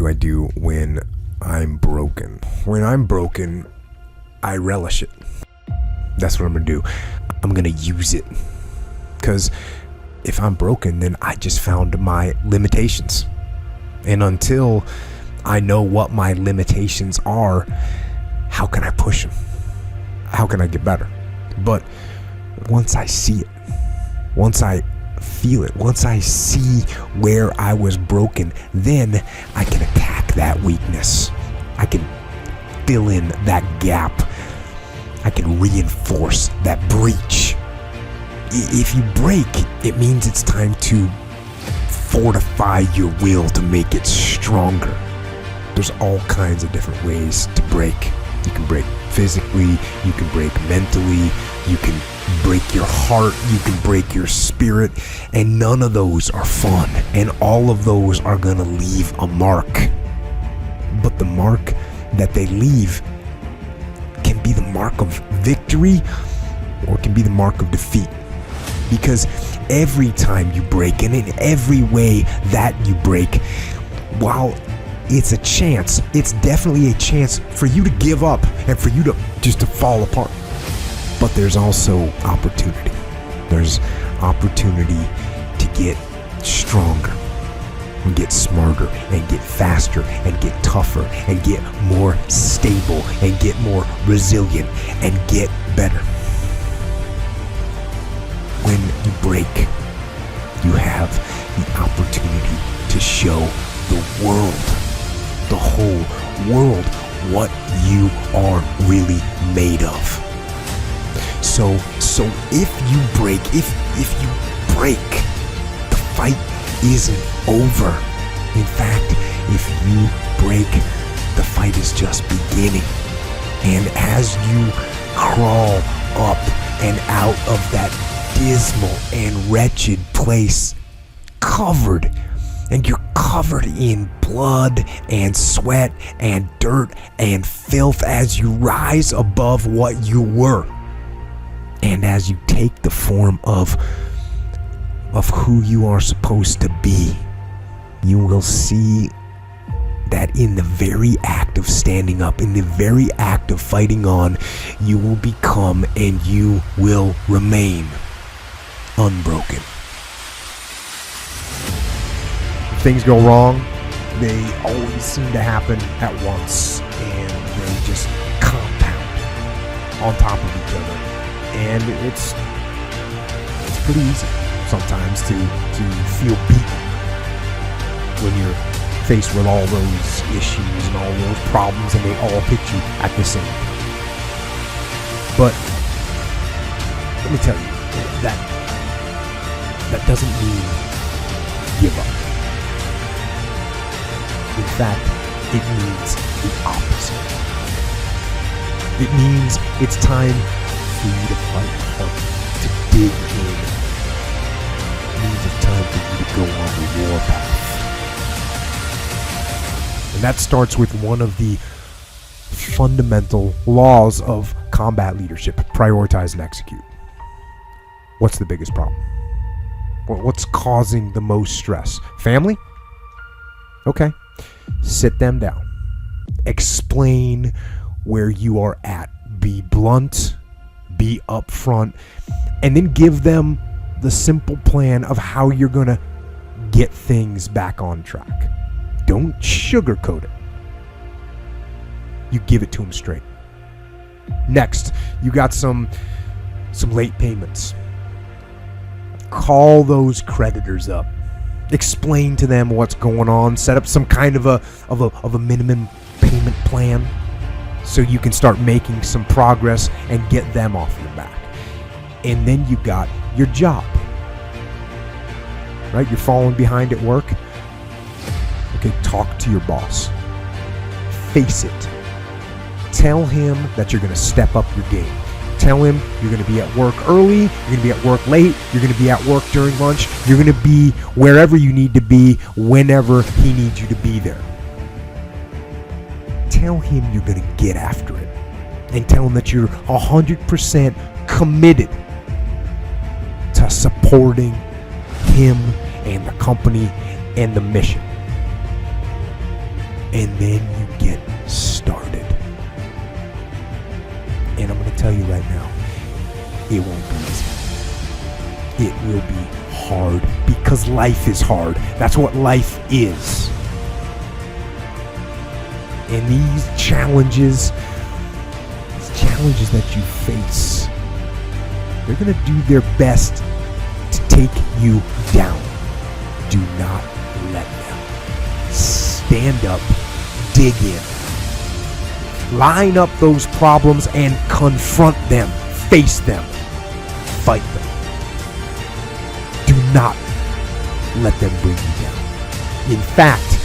do I do when I'm broken? When I'm broken, I relish it. That's what I'm gonna do. I'm gonna use it. Because if I'm broken, then I just found my limitations. And until I know what my limitations are, how can I push them? How can I get better? But once I see it, once I feel it, once I see where I was broken, then I can attack that weakness. I can fill in that gap. I can reinforce that breach. If you break, it means it's time to fortify your will to make it stronger. There's all kinds of different ways to break. You can break physically, you can break mentally, you can break your heart, you can break your spirit, and none of those are fun, and all of those are gonna leave a mark. But the mark that they leave can be the mark of victory, or it can be the mark of defeat. Because every time you break, and in every way that you break, while it's a chance, it's definitely a chance for you to give up and for you to just to fall apart. But there's also opportunity. There's opportunity to get stronger and get smarter and get faster and get tougher and get more stable and get more resilient and get better. When you break, you have the opportunity to show the world, the whole world, what you are really made of. So if you break, if you break, the fight isn't over. In fact, if you break, the fight is just beginning. And as you crawl up and out of that dismal and wretched place, you're covered in blood and sweat and dirt and filth as you rise above what you were. And as you take the form of who you are supposed to be, you will see that in the very act of standing up, in the very act of fighting on, you will become and you will remain unbroken. Things go wrong, they always seem to happen at once, and they just compound on top of each other. And it's pretty easy sometimes to feel beaten when you're faced with all those issues and all those problems, and they all hit you at the same time. But let me tell you, that doesn't mean give up. In fact, it means the opposite. It means it's time for you to fight hard, to dig in. It means it's time for you to go on the warpath. And that starts with one of the fundamental laws of combat leadership: prioritize and execute. What's the biggest problem? What's causing the most stress? Family? Okay. Sit them down. Explain where you are at. Be blunt. Be upfront. And then give them the simple plan of how you're going to get things back on track. Don't sugarcoat it. You give it to them straight. Next, you got some late payments. Call those creditors up. Explain to them what's going on. Set up some kind of a minimum payment plan so you can start making some progress and get them off your back. And then you got your job. Right? You're falling behind at work. Okay, talk to your boss. Face it. Tell him that you're going to step up your game. Tell him you're going to be at work early, you're going to be at work late, you're going to be at work during lunch, you're going to be wherever you need to be whenever he needs you to be there. Tell him you're going to get after it. And tell him that you're 100% committed to supporting him and the company and the mission. and then you get started. And I'm going to tell you right now, it won't be easy. It will be hard because life is hard. That's what life is. And these challenges that you face, they're going to do their best to take you down. Do not let them. Stand up, dig in, line up those problems and confront them, face them, fight them. Do not let them bring you down. In fact,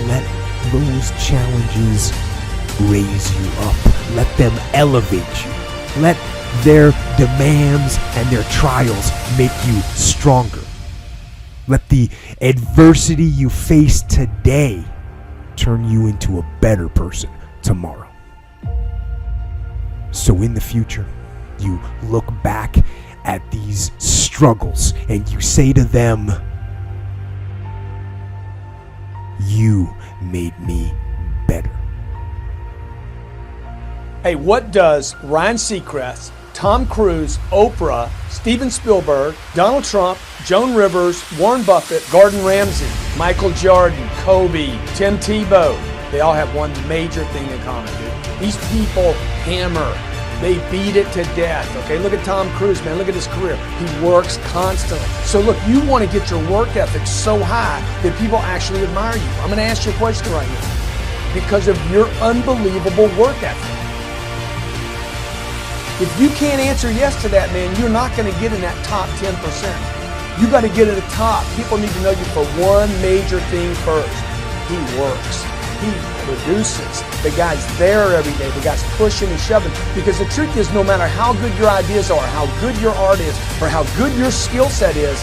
let those challenges raise you up. Let them elevate you. Let their demands and their trials make you stronger. Let the adversity you face today turn you into a better person tomorrow. So in the future, you look back at these struggles and you say to them, "You made me better." Hey, what does Ryan Seacrest, Tom Cruise, Oprah, Steven Spielberg, Donald Trump, Joan Rivers, Warren Buffett, Gordon Ramsay, Michael Jordan, Kobe, Tim Tebow, they all have one major thing in common, dude. These people hammer. They beat it to death, okay? Look at Tom Cruise, man. Look at his career. He works constantly. So look, you want to get your work ethic so high that people actually admire you. I'm going to ask you a question right now. Because of your unbelievable work ethic. If you can't answer yes to that, man, you're not going to get in that top 10%. You got to get at the top. People need to know you for one major thing first. He works. He produces. The guy's there every day. The guy's pushing and shoving. Because the truth is, no matter how good your ideas are, how good your art is, or how good your skill set is,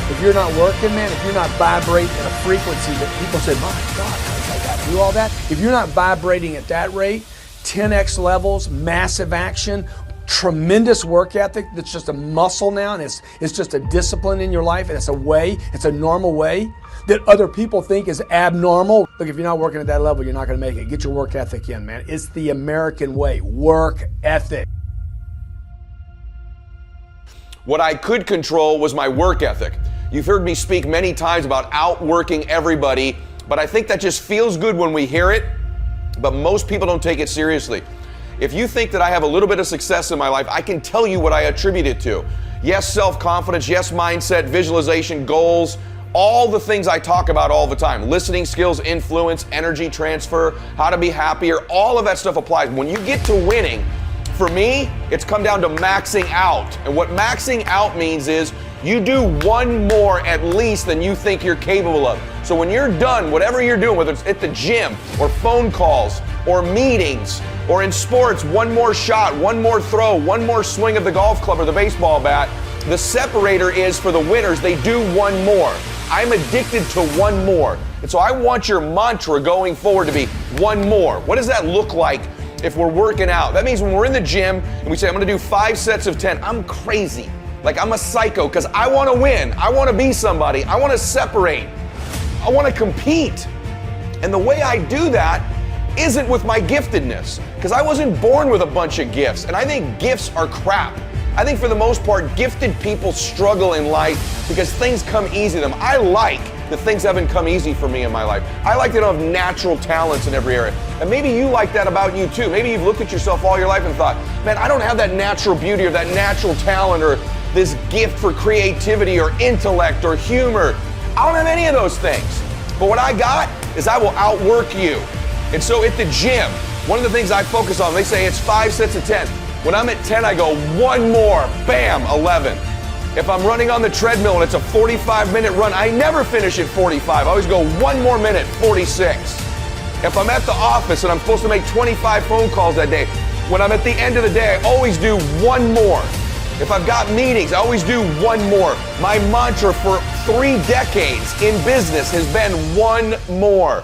if you're not working, man, if you're not vibrating at a frequency that people say, "My God, I got to do all that." If you're not vibrating at that rate, 10x levels, massive action, tremendous work ethic that's just a muscle now, and it's just a discipline in your life, and it's a way, it's a normal way that other people think is abnormal. Look, if you're not working at that level, you're not going to make it. Get your work ethic in, man. It's the American way. Work ethic. What I could control was my work ethic. You've heard me speak many times about outworking everybody, but I think that just feels good when we hear it, but most people don't take it seriously. If you think that I have a little bit of success in my life, I can tell you what I attribute it to. Yes, self-confidence, yes, mindset, visualization, goals, all the things I talk about all the time. Listening skills, influence, energy transfer, how to be happier, all of that stuff applies. When you get to winning, for me, it's come down to maxing out. And what maxing out means is you do one more at least than you think you're capable of. So when you're done, whatever you're doing, whether it's at the gym or phone calls or meetings or in sports, one more shot, one more throw, one more swing of the golf club or the baseball bat, the separator is for the winners, they do one more. I'm addicted to one more. And so I want your mantra going forward to be one more. What does that look like if we're working out? That means when we're in the gym and we say, I'm gonna do 5 sets of 10, I'm crazy. Like I'm a psycho because I want to win. I want to be somebody. I want to separate. I want to compete. And the way I do that isn't with my giftedness, because I wasn't born with a bunch of gifts. And I think gifts are crap. I think for the most part, gifted people struggle in life because things come easy to them. I like that things haven't come easy for me in my life. I like that I have natural talents in every area. And maybe you like that about you too. Maybe you've looked at yourself all your life and thought, man, I don't have that natural beauty or that natural talent or this gift for creativity or intellect or humor. I don't have any of those things. But what I got is I will outwork you. And so at the gym, one of the things I focus on, they say it's 5 sets of 10. When I'm at 10, I go one more, bam, 11. If I'm running on the treadmill and it's a 45-minute run, I never finish at 45. I always go one more minute, 46. If I'm at the office and I'm supposed to make 25 phone calls that day, when I'm at the end of the day, I always do one more. If I've got meetings, I always do one more. My mantra for 3 decades in business has been one more.